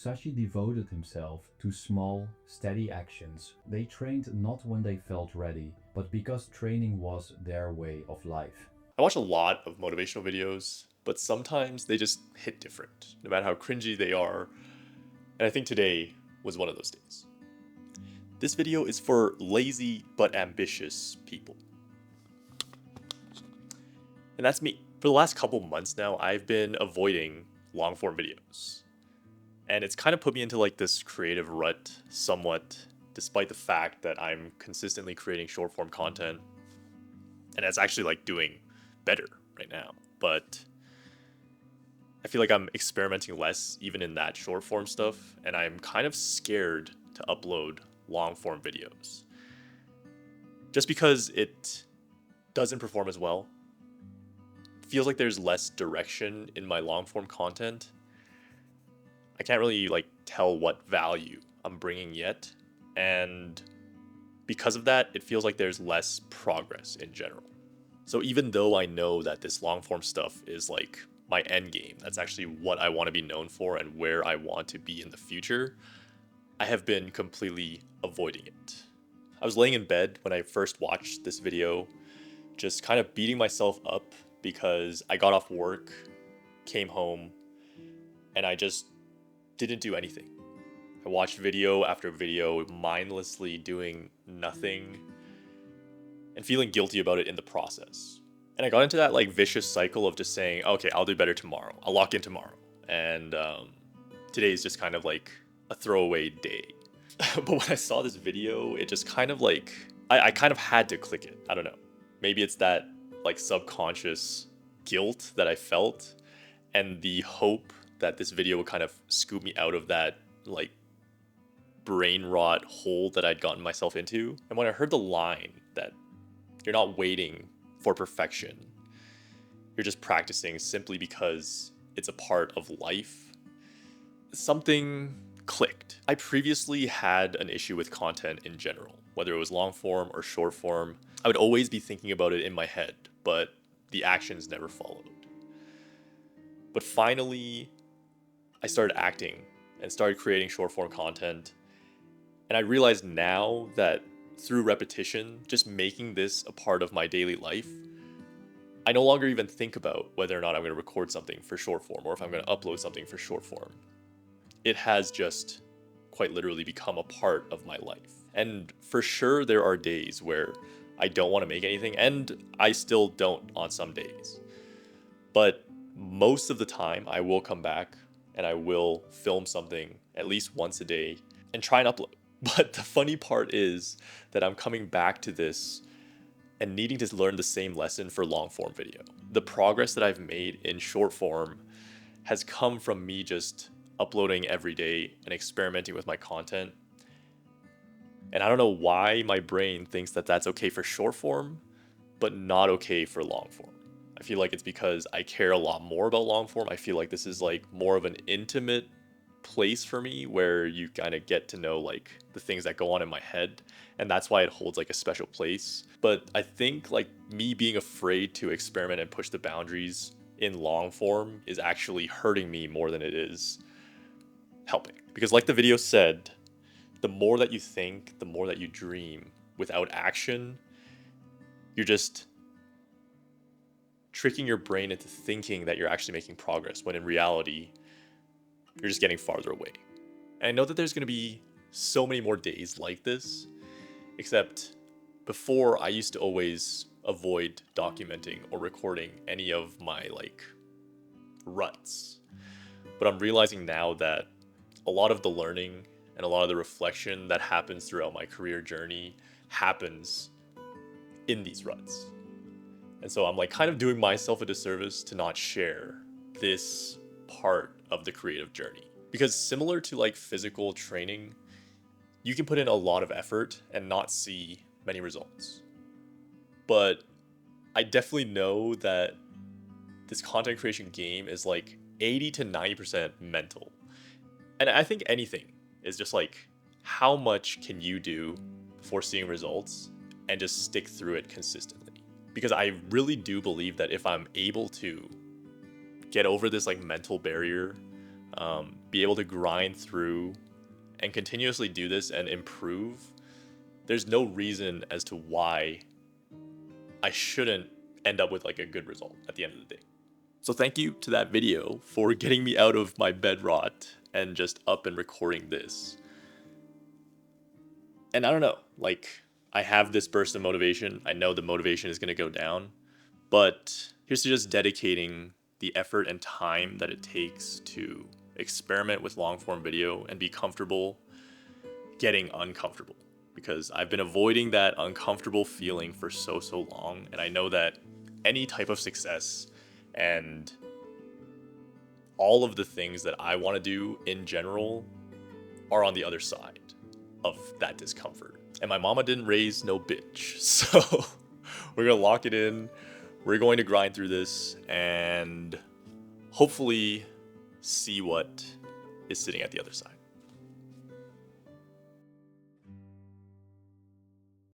Sashi devoted himself to small, steady actions. They trained not when they felt ready, but because training was their way of life. I watch a lot of motivational videos, but sometimes they just hit different, no matter how cringy they are. And I think today was one of those days. This video is for lazy but ambitious people. And that's me. For the last couple months now, I've been avoiding long form videos. And it's kind of put me into like this creative rut somewhat, despite the fact that I'm consistently creating short form content. And it's actually like doing better right now. But I feel like I'm experimenting less even in that short form stuff. And I'm kind of scared to upload long form videos. Just because it doesn't perform as well. Feels like there's less direction in my long form content. I can't really like tell what value I'm bringing yet, and because of that, it feels like there's less progress in general. So even though I know that this long form stuff is like my end game, that's actually what I want to be known for and where I want to be in the future, I have been completely avoiding it. I was laying in bed when I first watched this video, just kind of beating myself up because I got off work, came home, and I just didn't do anything. I watched video after video, mindlessly doing nothing and feeling guilty about it in the process. And I got into that like vicious cycle of just saying, okay, I'll do better tomorrow. I'll lock in tomorrow. And today is just kind of like a throwaway day. But when I saw this video, it just kind of like, I kind of had to click it. I don't know. Maybe it's that like subconscious guilt that I felt and the hope that this video would kind of scoop me out of that like brain rot hole that I'd gotten myself into. And when I heard the line that you're not waiting for perfection, you're just practicing simply because it's a part of life, something clicked. I previously had an issue with content in general, whether it was long form or short form. I would always be thinking about it in my head, but the actions never followed. But finally, I started acting and started creating short form content. And I realize now that through repetition, just making this a part of my daily life, I no longer even think about whether or not I'm going to record something for short form or if I'm going to upload something for short form. It has just quite literally become a part of my life. And for sure, there are days where I don't want to make anything, and I still don't on some days. But most of the time, I will come back and I will film something at least once a day and try and upload. But the funny part is that I'm coming back to this and needing to learn the same lesson for long form video. The progress that I've made in short form has come from me just uploading every day and experimenting with my content. And I don't know why my brain thinks that that's okay for short form, but not okay for long form. I feel like it's because I care a lot more about long form. I feel like this is like more of an intimate place for me where you kind of get to know like the things that go on in my head, and that's why it holds like a special place. But I think like me being afraid to experiment and push the boundaries in long form is actually hurting me more than it is helping, because like the video said, the more that you think, the more that you dream without action, you're just tricking your brain into thinking that you're actually making progress when in reality you're just getting farther away. And I know that there's going to be so many more days like this, except before I used to always avoid documenting or recording any of my like ruts. But I'm realizing now that a lot of the learning and a lot of the reflection that happens throughout my career journey happens in these ruts. And so I'm like kind of doing myself a disservice to not share this part of the creative journey. Because similar to like physical training, you can put in a lot of effort and not see many results. But I definitely know that this content creation game is like 80 to 90% mental. And I think anything is just like, how much can you do before seeing results and just stick through it consistently? Because I really do believe that if I'm able to get over this like mental barrier, be able to grind through and continuously do this and improve, there's no reason as to why I shouldn't end up with like a good result at the end of the day. So thank you to that video for getting me out of my bed rot and just up and recording this. And I don't know, like, I have this burst of motivation. I know the motivation is going to go down, but here's to just dedicating the effort and time that it takes to experiment with long form video and be comfortable getting uncomfortable, because I've been avoiding that uncomfortable feeling for so long. And I know that any type of success and all of the things that I want to do in general are on the other side of that discomfort. And my mama didn't raise no bitch. So we're going to lock it in. We're going to grind through this and hopefully see what is sitting at the other side.